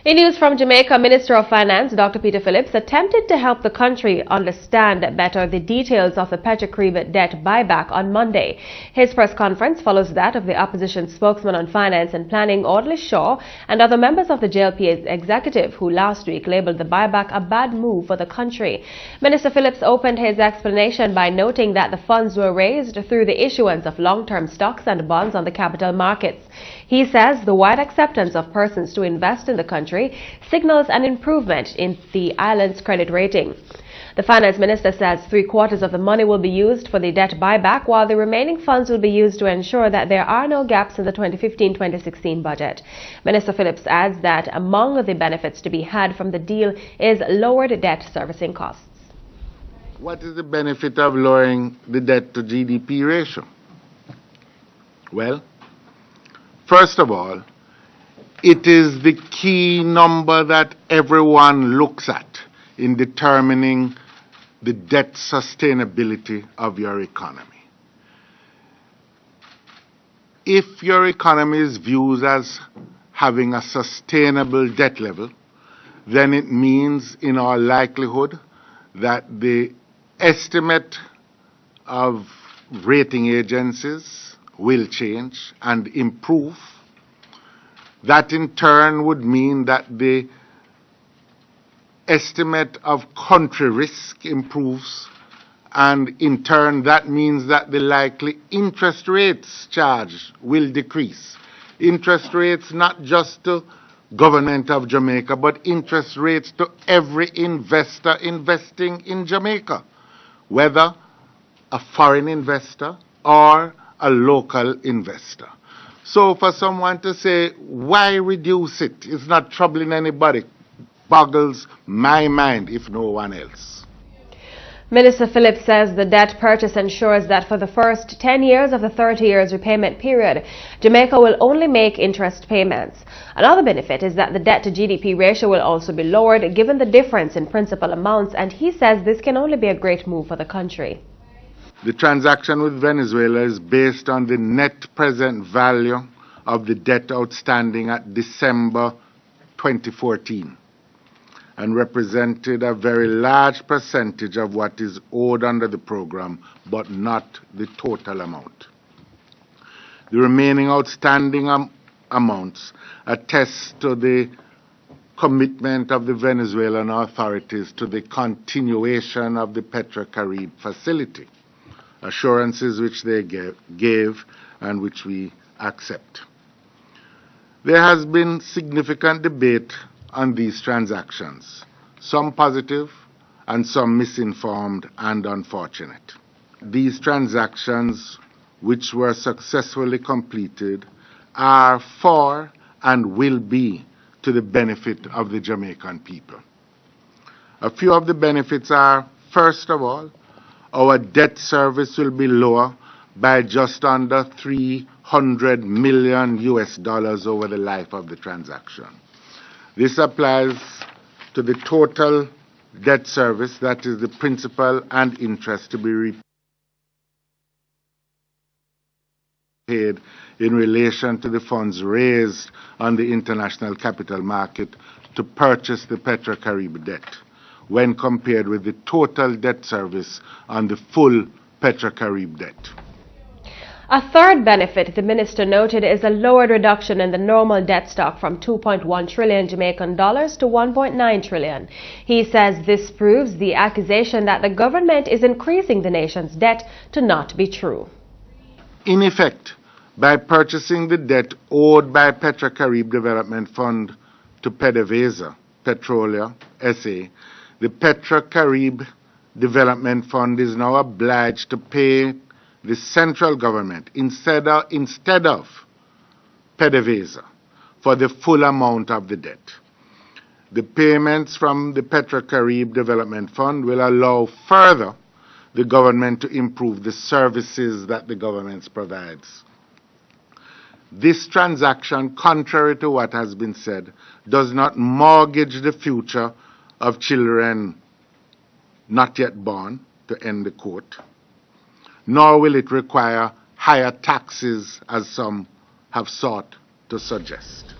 In news from Jamaica, Minister of Finance Dr. Peter Phillips attempted to help the country understand better the details of the PetroCaribe debt buyback on Monday. His press conference follows that of the opposition spokesman on finance and planning, Audley Shaw, and other members of the JLP executive who last week labeled the buyback a bad move for the country. Minister Phillips opened his explanation by noting that the funds were raised through the issuance of long-term stocks and bonds on the capital markets. He says the wide acceptance of persons to invest in the country signals an improvement in the island's credit rating. The finance minister says 3/4 of the money will be used for the debt buyback, while the remaining funds will be used to ensure that there are no gaps in the 2015-2016 budget. Minister Phillips adds that among the benefits to be had from the deal is lowered debt servicing costs. What is the benefit of lowering the debt to GDP ratio? Well, first of all, it is the key number that everyone looks at in determining the debt sustainability of your economy. If your economy is viewed as having a sustainable debt level, then it means in all likelihood that the estimate of rating agencies will change and improve. That in turn would mean that the estimate of country risk improves, and in turn that means that the likely interest rates charged will decrease. Interest rates not just to government of Jamaica, but interest rates to every investor investing in Jamaica, whether a foreign investor or a local investor. So for someone to say, why reduce it? It's not troubling anybody. Boggles my mind, if no one else. Minister Phillips says the debt purchase ensures that for the first 10 years of the 30 years repayment period, Jamaica will only make interest payments. Another benefit is that the debt to GDP ratio will also be lowered given the difference in principal amounts, and he says this can only be a great move for the country. The transaction with Venezuela is based on the net present value of the debt outstanding at December 2014 and represented a very large percentage of what is owed under the program, but not the total amount. The remaining outstanding amounts attest to the commitment of the Venezuelan authorities to the continuation of the PetroCaribe facility, assurances which they gave and which we accept. There has been significant debate on these transactions, some positive and some misinformed and unfortunate. These transactions, which were successfully completed, are for and will be to the benefit of the Jamaican people. A few of the benefits are, first of all, our debt service will be lower by just under $300 million over the life of the transaction. This applies to the total debt service, that is the principal and interest to be repaid in relation to the funds raised on the international capital market to purchase the PetroCaribe debt, when compared with the total debt service on the full PetroCaribe debt. A third benefit the minister noted is a lowered reduction in the normal debt stock from 2.1 trillion Jamaican dollars to 1.9 trillion. He says this proves the accusation that the government is increasing the nation's debt to not be true. In effect, by purchasing the debt owed by PetroCaribe Development Fund to PDVSA, Petrolia, SA, the PetroCaribe Development Fund is now obliged to pay the central government instead of PDVSA for the full amount of the debt. The payments from the PetroCaribe Development Fund will allow further the government to improve the services that the government provides. This transaction, contrary to what has been said, does not mortgage the future of children not yet born, to end the quote, nor will it require higher taxes as some have sought to suggest.